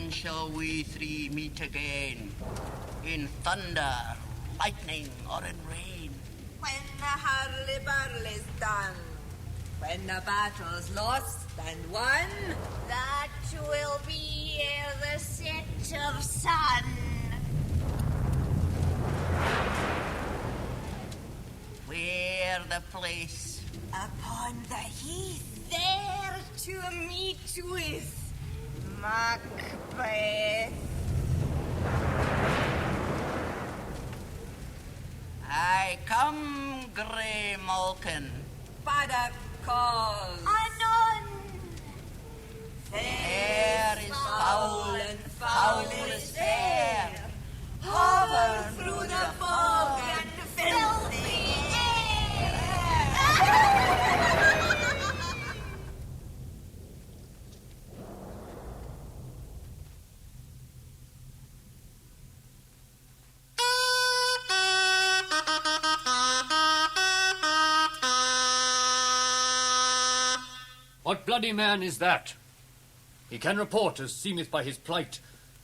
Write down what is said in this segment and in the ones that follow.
when shall we three meet again? In thunder, lightning, or in rain? When the hurly-burly's done, when the battle's lost and won, that will be ere the set of sun. Where the place? upon the heath, There to meet with MacBeth. I come, Grey Malkin. Paddock calls. Anon. Air is foul and foul is fair. Hover through the fog and filthy What bloody man is that? He can report, as seemeth by his plight,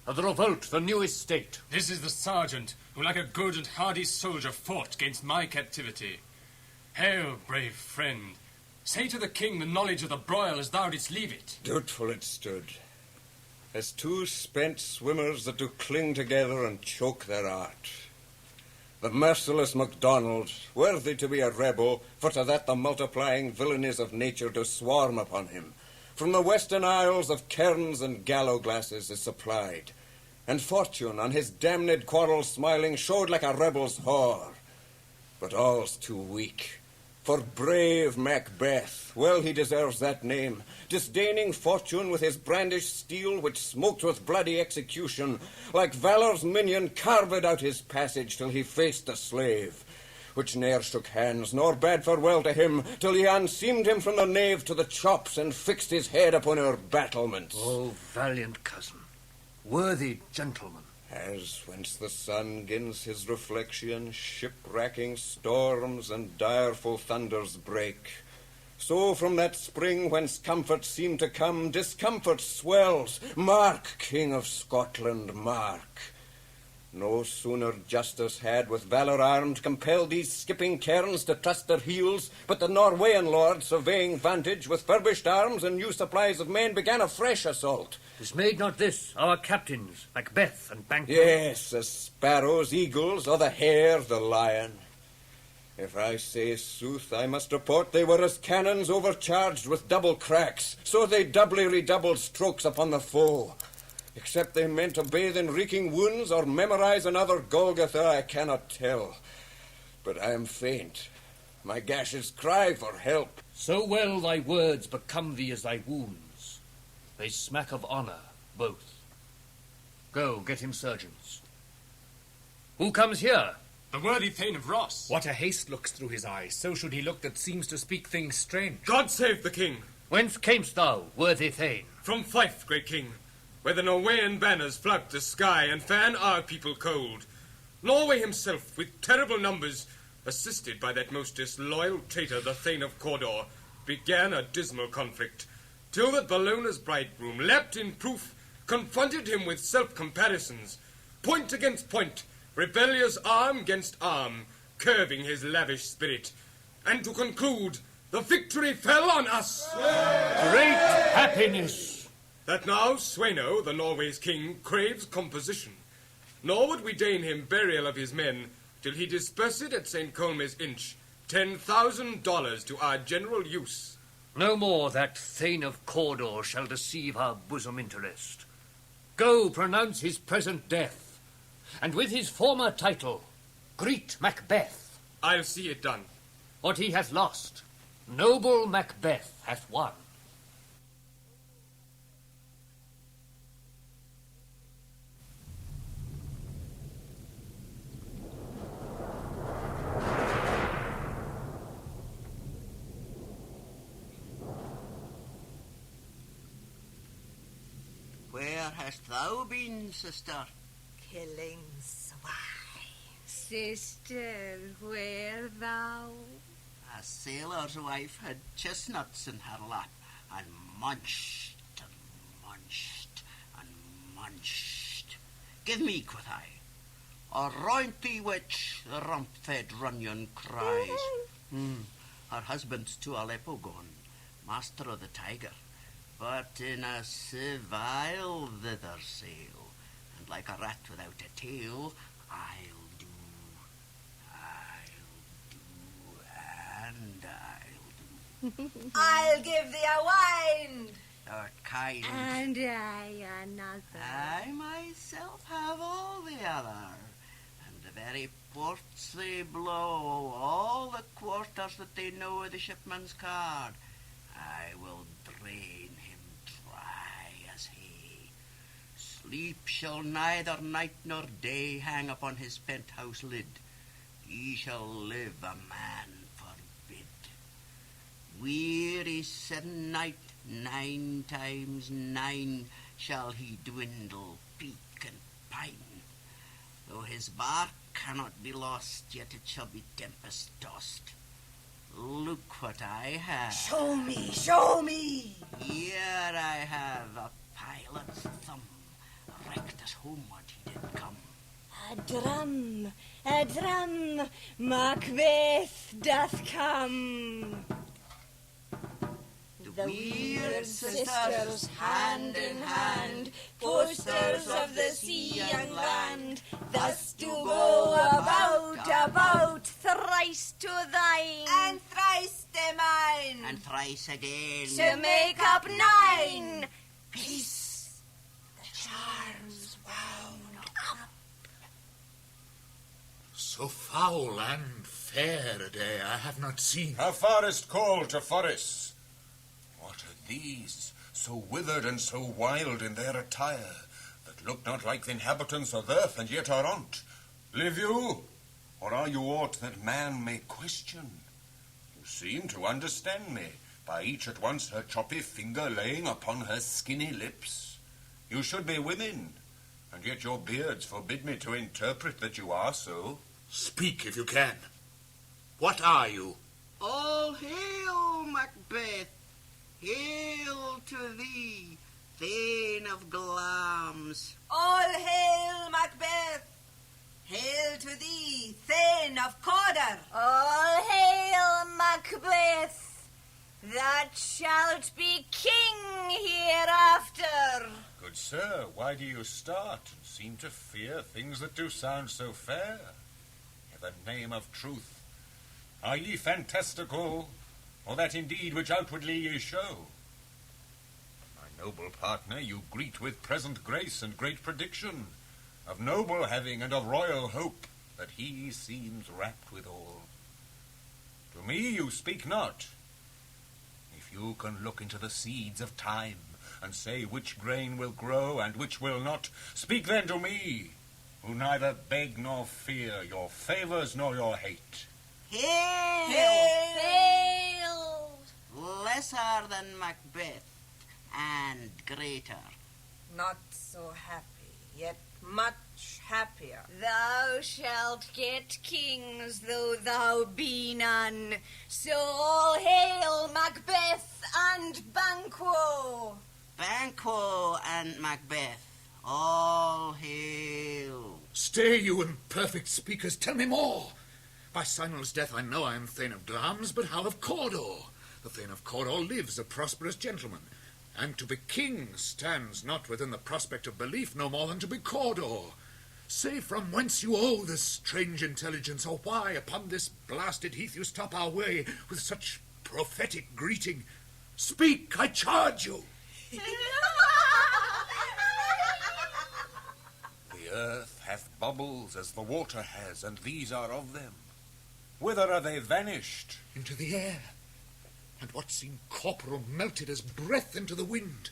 of the revolt, the new estate. This is the sergeant, who like a good and hardy soldier fought against my captivity. Hail, brave friend. Say to the king the knowledge of the broil as thou didst leave it. Doubtful it stood, as two spent swimmers that do cling together and choke their art. The merciless MacDonald, worthy to be a rebel, for to that the multiplying villainies of nature do swarm upon him. From the western isles of cairns and gallow-glasses is supplied, and fortune on his damned quarrel smiling showed like a rebel's whore. But all's too weak. For brave MacBeth, well he deserves that name, disdaining fortune with his brandished steel, which smoked with bloody execution, like valor's minion carved out his passage till he faced the slave, which ne'er shook hands, nor bade farewell to him, till he unseamed him from the nave to the chops, and fixed his head upon her battlements. Oh, valiant cousin, worthy gentleman. As whence the sun gins his reflection, ship-racking storms and direful thunders break, so from that spring whence comfort seemed to come, discomfort swells. Mark, King of Scotland, mark. No sooner justice had with valour armed compelled these skipping cairns to trust their heels, but the Norwegian lord, surveying vantage with furbished arms and new supplies of men, began a fresh assault. Dismayed not this our captains, MacBeth and Banquo? Yes, as sparrows, eagles, or the hare, the lion. If I say sooth, I must report they were as cannons overcharged with double cracks, so they doubly redoubled strokes upon the foe. Except they meant to bathe in reeking wounds or memorize another Golgotha, I cannot tell. But I am faint. My gashes cry for help. So well thy words become thee as thy wounds. They smack of honour, both. Go, get him surgeons. Who comes here? The worthy Thane of Ross. What a haste looks through his eyes, so should he look that seems to speak things strange. God save the king. Whence camest thou, worthy Thane? From Fife, great king, where the Norwegian banners flout the sky and fan our people cold. Norway himself, with terrible numbers, assisted by that most disloyal traitor, the Thane of Cawdor, began a dismal conflict, till that Bellona's bridegroom, leapt in proof, confronted him with self-comparisons, point against point, rebellious arm against arm, curbing his lavish spirit. And to conclude, the victory fell on us. Great happiness! That now Sweno, the Norway's king, craves composition. Nor would we deign him burial of his men, till he dispersed at St. Colm's Inch $10,000 to our general use. No more that Thane of Cawdor shall deceive our bosom interest. Go, pronounce his present death, and with his former title, greet MacBeth. I'll see it done. What he hath lost, noble MacBeth hath won. Where hast thou been, sister? killing swine. Sister, where thou? A sailor's wife had chestnuts in her lap, and munched and munched and munched. Shh. Give me, quoth I. A rointy witch, the rump-fed Runyon cries. Her husband's to Aleppo gone, master of the tiger, but in a servile thither sail, and like a rat without a tail, I'll do, and I'll do. I'll give thee a wine. Thou'rt kind. And I another. I myself have all the other, and the very ports they blow, all the quarters that they know of the shipman's card, I will drain him dry as hay. Sleep shall neither night nor day hang upon his penthouse lid. He shall live a man forbid. Weary 7 night, 9 times 9 shall he dwindle, peak and pine. Though his bark cannot be lost, yet it shall be tempest-tossed. Look what I have. Show me, show me. Here I have a pilot's thumb, wrecked as homeward he did come. A drum, Macbeth doth come. The weird sisters, hand in hand, posters of the sea and land, thus to go about, Thrice to thine. and thrice to mine, And thrice again. to make up 9. Peace, the charms wound up. So foul and fair a day I have not seen. A forest call to forests. What are these, so withered and so wild in their attire, that look not like the inhabitants of earth, and yet are on't? Live you, or are you aught that man may question? You seem to understand me, by each at once her choppy finger laying upon her skinny lips. You should be women, and yet your beards forbid me to interpret that you are so. Speak if you can. What are you? All hail, Macbeth! Hail to thee, Thane of Glamis! All hail, Macbeth! Hail to thee, Thane of Cawdor! All hail, Macbeth! That shalt be king hereafter. Good sir, why do you start and seem to fear things that do sound so fair? In the name of truth, are ye fantastical, or that indeed which outwardly ye show? My noble partner, you greet with present grace and great prediction, of noble having and of royal hope, that he seems rapt withal. To me you speak not. If you can look into the seeds of time, and say which grain will grow and which will not, speak then to me, who neither beg nor fear your favours nor your hate. Hail! Hail! Lesser than Macbeth, and greater. Not so happy, yet much happier. Thou shalt get kings, though thou be none. So all hail Macbeth and Banquo. Banquo and Macbeth, all hail. Stay, you imperfect speakers, tell me more. By Sinel's death I know I am Thane of Glamis, but how of Cawdor? The Thane of Cawdor lives, a prosperous gentleman, and to be king stands not within the prospect of belief no more than to be Cawdor. Say from whence you owe this strange intelligence, or why upon this blasted heath you stop our way with such prophetic greeting. Speak, I charge you. The earth hath bubbles as the water has, and these are of them. Whither are they vanished? Into the air, and what seemed corporal melted as breath into the wind.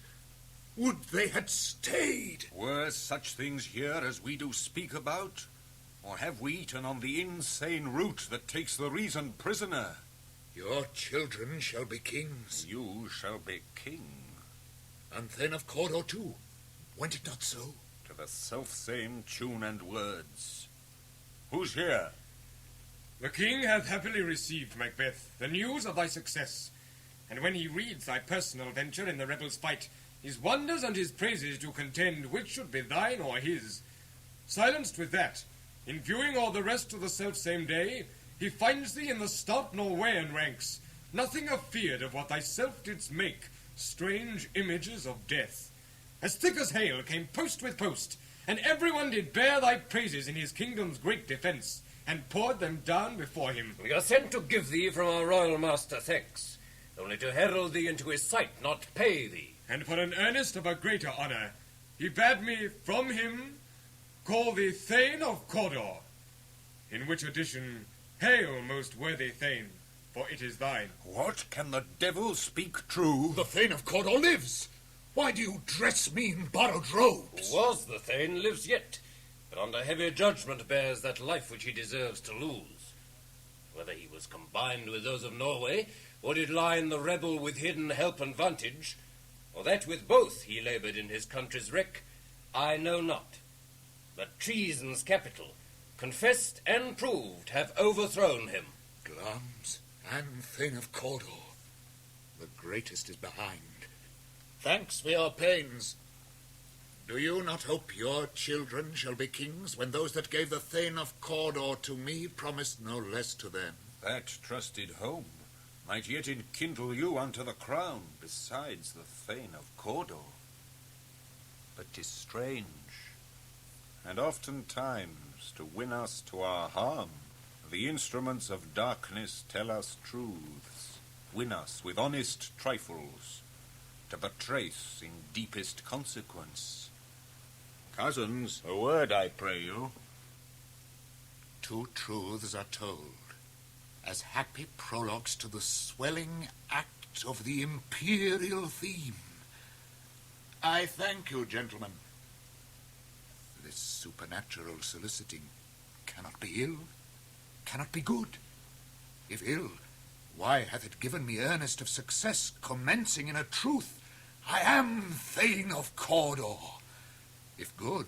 Would they had stayed! Were such things here as we do speak about? Or have we eaten on the insane root that takes the reason prisoner? Your children shall be kings, You shall be king. and Thane of Cawdor too. Went it not so? To the self-same tune and words. Who's here? The king hath happily received, Macbeth, the news of thy success, and when he reads thy personal venture in the rebels' fight, His wonders and his praises do contend which should be thine or his. Silenced with that, in viewing all the rest of the self-same day, he finds thee in the stout Norwegian ranks, nothing afeard of what thyself didst make, strange images of death. As thick as hail came post with post, and everyone did bear thy praises in his kingdom's great defence, and poured them down before him. We are sent to give thee from our royal master thanks, only to herald thee into his sight, not pay thee. And for an earnest of a greater honour, he bade me from him call thee Thane of Cawdor, in which addition, hail, most worthy Thane, for it is thine. What? Can the devil speak true? The Thane of Cawdor lives! Why do you dress me in borrowed robes? Who was the Thane lives yet, but under heavy judgment bears that life which he deserves to lose. Whether he was combined with those of Norway, or did line the rebel with hidden help and vantage, or that with both he laboured in his country's wreck, I know not. But treason's capital, confessed and proved, have overthrown him. Glamis and Thane of Cawdor, the greatest is behind. Thanks for your pains. Do you not hope your children shall be kings, when those that gave the Thane of Cawdor to me promised no less to them? That trusted home might yet enkindle you unto the crown, besides the Thane of Cawdor. But 'tis strange, and oftentimes, to win us to our harm, the instruments of darkness tell us truths, win us with honest trifles, to betray us in deepest consequence. Cousins, a word, I pray you. Two truths are told, as happy prologues to the swelling act of the imperial theme. I thank you, gentlemen. This supernatural soliciting cannot be ill, cannot be good. If ill, why hath it given me earnest of success, commencing in a truth, I am Thane of Cawdor. If good,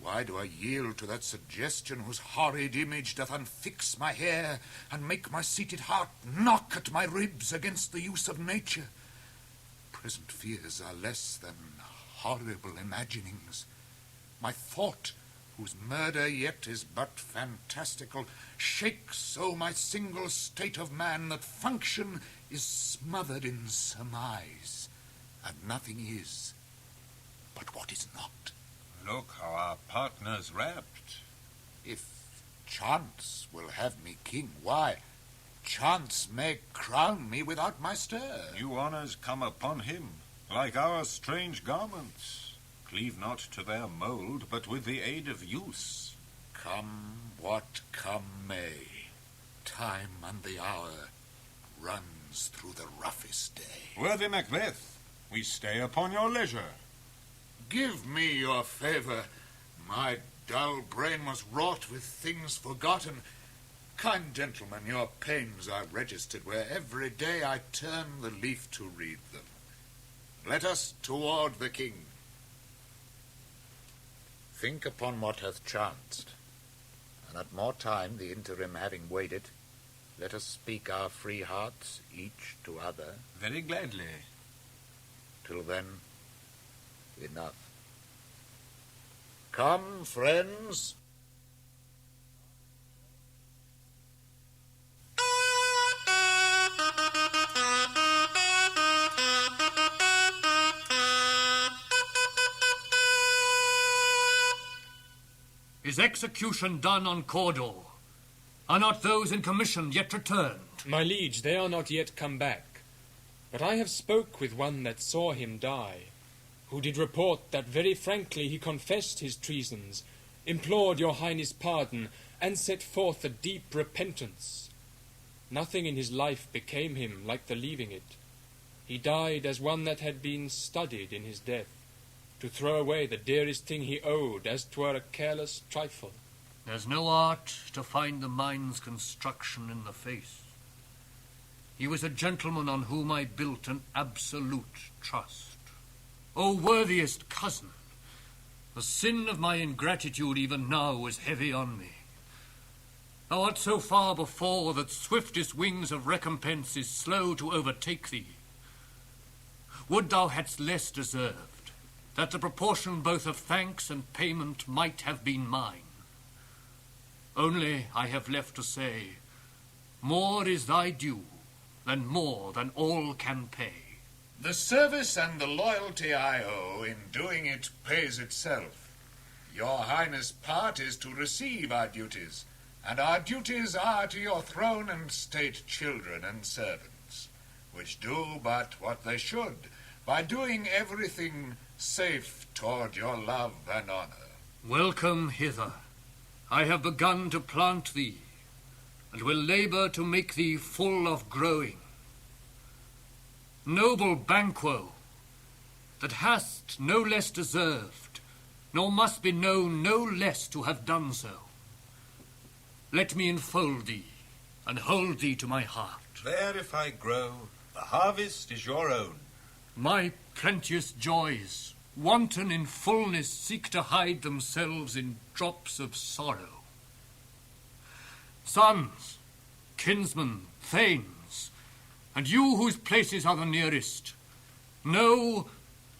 why do I yield to that suggestion whose horrid image doth unfix my hair and make my seated heart knock at my ribs against the use of nature? Present fears are less than horrible imaginings. My thought, whose murder yet is but fantastical, shakes so my single state of man that function is smothered in surmise, and nothing is but what is not. Look how our partner's rapt. If chance will have me king, why, chance may crown me without my stir. New honours come upon him, like our strange garments. Cleave not to their mould, but with the aid of use. Come what come may, time and the hour runs through the roughest day. Worthy MacBeth, we stay upon your leisure. Give me your favour. My dull brain was wrought with things forgotten. Kind gentlemen, your pains are registered where every day I turn the leaf to read them. Let us toward the king. Think upon what hath chanced, and at more time, the interim having waited, let us speak our free hearts, each to other. Very gladly. Till then, enough. Come, friends. Is execution done on Cawdor? Are not those in commission yet returned? My liege, they are not yet come back. But I have spoke with one that saw him die, who did report that very frankly he confessed his treasons, implored your highness pardon, and set forth a deep repentance. Nothing in his life became him like the leaving it. He died as one that had been studied in his death, to throw away the dearest thing he owed, as 'twere a careless trifle. There's no art to find the mind's construction in the face. He was a gentleman on whom I built an absolute trust. O worthiest cousin, the sin of my ingratitude even now was heavy on me. Thou art so far before that swiftest wings of recompense is slow to overtake thee. would thou hadst less deserved, that the proportion both of thanks and payment might have been mine. Only I have left to say, more is thy due, more than all can pay. The service and the loyalty I owe in doing it pays itself. Your Highness' part is to receive our duties, and our duties are to your throne and state children and servants, which do but what they should, by doing everything safe toward your love and honor. Welcome hither. I have begun to plant thee, and will labor to make thee full of growing. Noble Banquo, that hast no less deserved, nor must be known no less to have done so. Let me enfold thee, and hold thee to my heart. There if I grow, the harvest is your own. My plenteous joys, wanton in fullness, seek to hide themselves in drops of sorrow. Sons, kinsmen, thanes, and you whose places are the nearest, know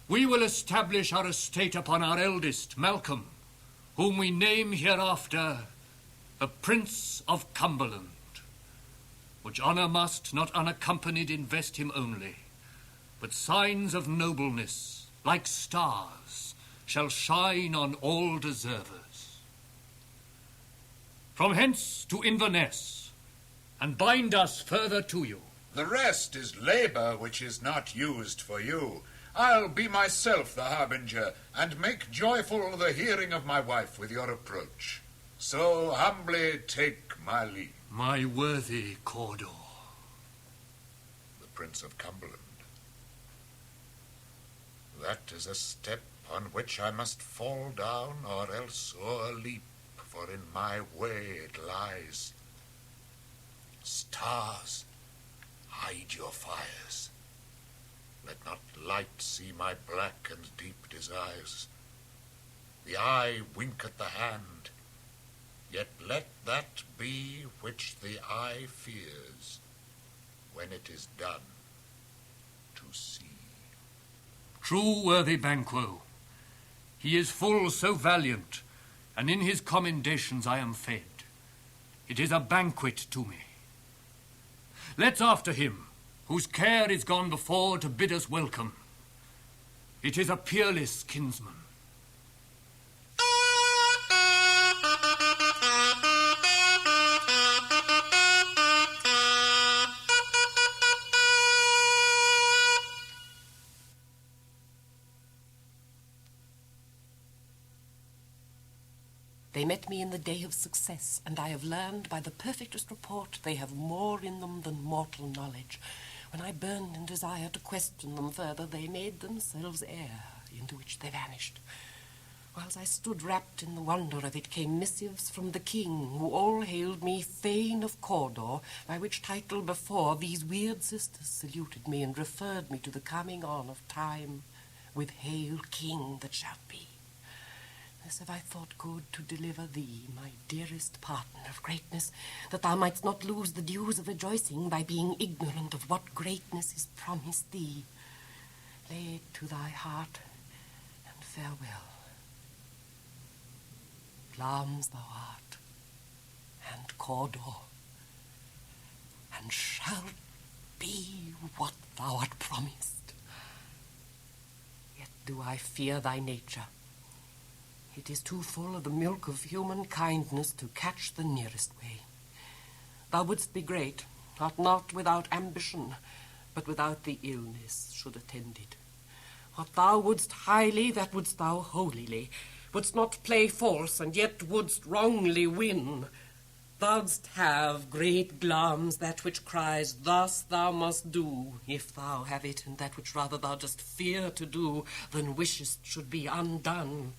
we will establish our estate upon our eldest, Malcolm, whom we name hereafter the Prince of Cumberland, which honour must not unaccompanied invest him only, but signs of nobleness, like stars, shall shine on all deservers. From hence to Inverness, and bind us further to you. The rest is labor which is not used for you. I'll be myself the harbinger, and make joyful the hearing of my wife with your approach. So humbly take my leave. My worthy Cawdor. The Prince of Cumberland. That is a step on which I must fall down, or else o'erleap, for in my way it lies. Stars, hide your fires. Let not light see my black and deep desires. The eye wink at the hand, yet let that be which the eye fears, when it is done, to see. True, worthy Banquo, he is full so valiant, and in his commendations I am fed. It is a banquet to me. Let's after him, whose care is gone before to bid us welcome. It is a peerless kinsman. They met me in the day of success, and I have learned by the perfectest report they have more in them than mortal knowledge. When I burned in desire to question them further, they made themselves air, into which they vanished. Whilst I stood wrapped in the wonder of it, came missives from the king, who all hailed me Thane of Cawdor, by which title before these weird sisters saluted me and referred me to the coming on of time, with hail king that shall be. This have I thought good to deliver thee, my dearest partner of greatness, that thou mightst not lose the dues of rejoicing by being ignorant of what greatness is promised thee. Lay it to thy heart, and farewell. Glamis thou art, and Cawdor, and shalt be what thou art promised. Yet do I fear thy nature. It is too full of the milk of human kindness to catch the nearest way. Thou wouldst be great, not without ambition, but without the illness should attend it. What thou wouldst highly, that wouldst thou holily. Wouldst not play false, and yet wouldst wrongly win. Thou'dst have, great Glamis, that which cries, thus thou must do, if thou have it, and that which rather thou dost fear to do, than wishest should be undone.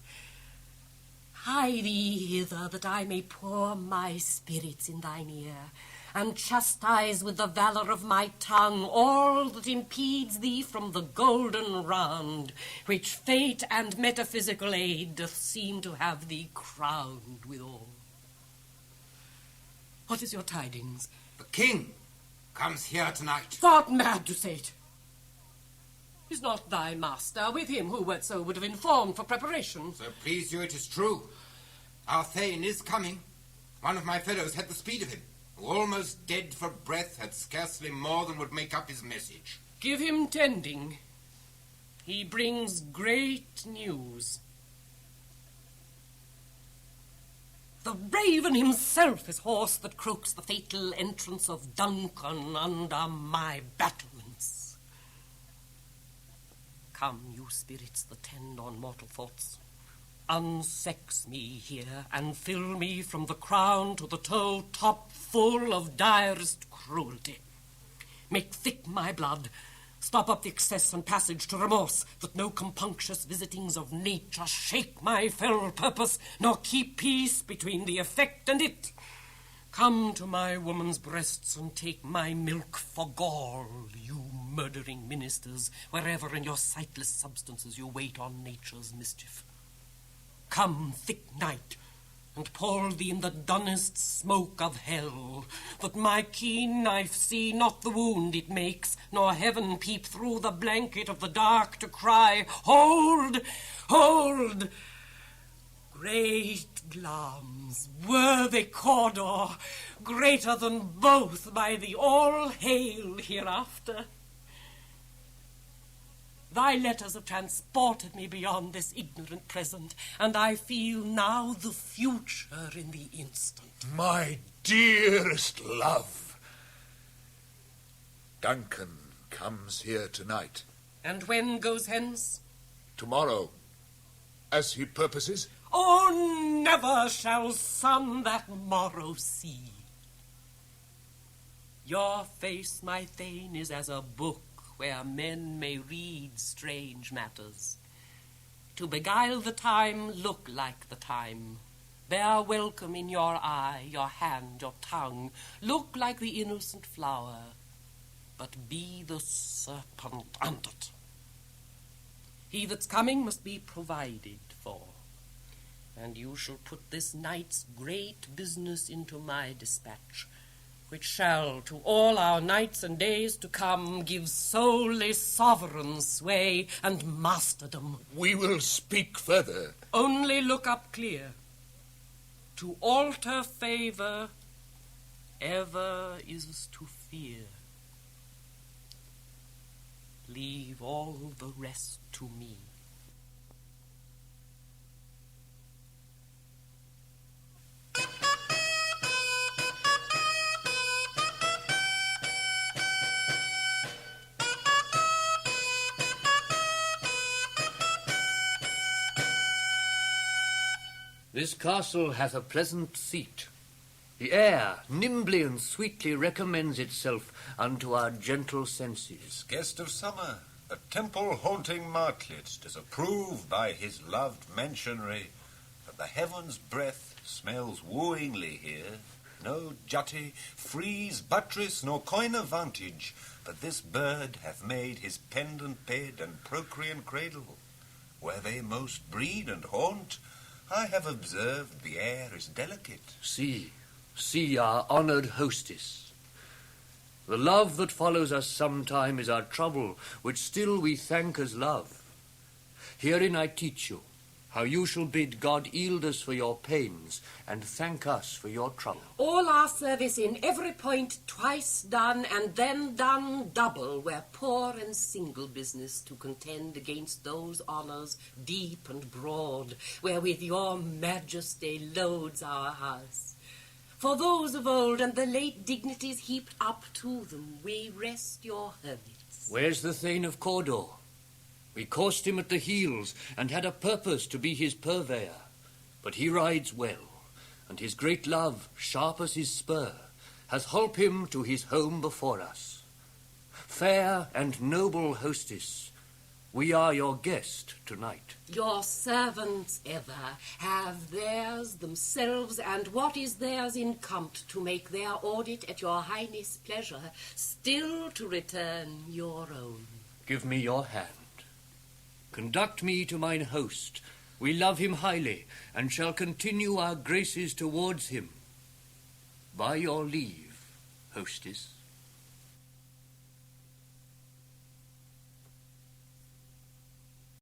Hie thee hither, that I may pour my spirits in thine ear, and chastise with the valour of my tongue all that impedes thee from the golden round, which fate and metaphysical aid doth seem to have thee crowned withal. What is your tidings? The king comes here tonight. Thou art mad to say it. Is not thy master with him who whatso would have informed for preparation? So please you, it is true. Our Thane is coming. One of my fellows had the speed of him, who almost dead for breath had scarcely more than would make up his message. Give him tending. He brings great news. The raven himself is horse that croaks the fatal entrance of Duncan under my battlements. Come, you spirits that tend on mortal thoughts, unsex me here and fill me from the crown to the toe top full of direst cruelty. Make thick my blood, stop up the excess and passage to remorse, that no compunctious visitings of nature shake my fell purpose, nor keep peace between the effect and it. Come to my woman's breasts and take my milk for gall, you murdering ministers, wherever in your sightless substances you wait on nature's mischief. Come, thick night, and pour thee in the dunnest smoke of hell, that my keen knife see not the wound it makes, nor heaven peep through the blanket of the dark to cry, Hold! Hold! Great Glamis, worthy Cawdor, greater than both by the all hail hereafter. Thy letters have transported me beyond this ignorant present, and I feel now the future in the instant. My dearest love, Duncan comes here tonight. And when goes hence? Tomorrow, as he purposes. Oh, never shall sun that morrow see. Your face, my Thane, is as a book where men may read strange matters. To beguile the time, look like the time. Bear welcome in your eye, your hand, your tongue. Look like the innocent flower, but be the serpent under't. He that's coming must be provided for, and you shall put this night's great business into my dispatch, which shall to all our nights and days to come give solely sovereign sway and masterdom. We will speak further. Only look up clear. To alter favour ever is to fear. Leave all the rest to me. This castle hath a pleasant seat. The air nimbly and sweetly recommends itself unto our gentle senses. Guest of summer, a temple-haunting martlet, does approve by his loved mansionry that the heaven's breath smells wooingly here. No jutty, frieze, buttress, nor coign of vantage, but this bird hath made his pendant bed and procreant cradle. Where they most breed and haunt, I have observed the air is delicate. See our honoured hostess. The love that follows us sometime is our trouble, which still we thank as love. Herein I teach you how you shall bid God yield us for your pains, and thank us for your trouble. All our service in every point twice done, and then done double, where poor and single business to contend against those honours deep and broad, wherewith your majesty loads our house. For those of old and the late dignities heaped up to them, we rest your hermits. Where's the Thane of Cawdor? We coursed him at the heels, and had a purpose to be his purveyor. But he rides well, and his great love, sharp as his spur, hath holp him to his home before us. Fair and noble hostess, we are your guest tonight. Your servants ever have theirs themselves, and what is theirs in compt to make their audit at your highness' pleasure, still to return your own. Give me your hand. Conduct me to mine host. We love him highly, and shall continue our graces towards him. By your leave, hostess.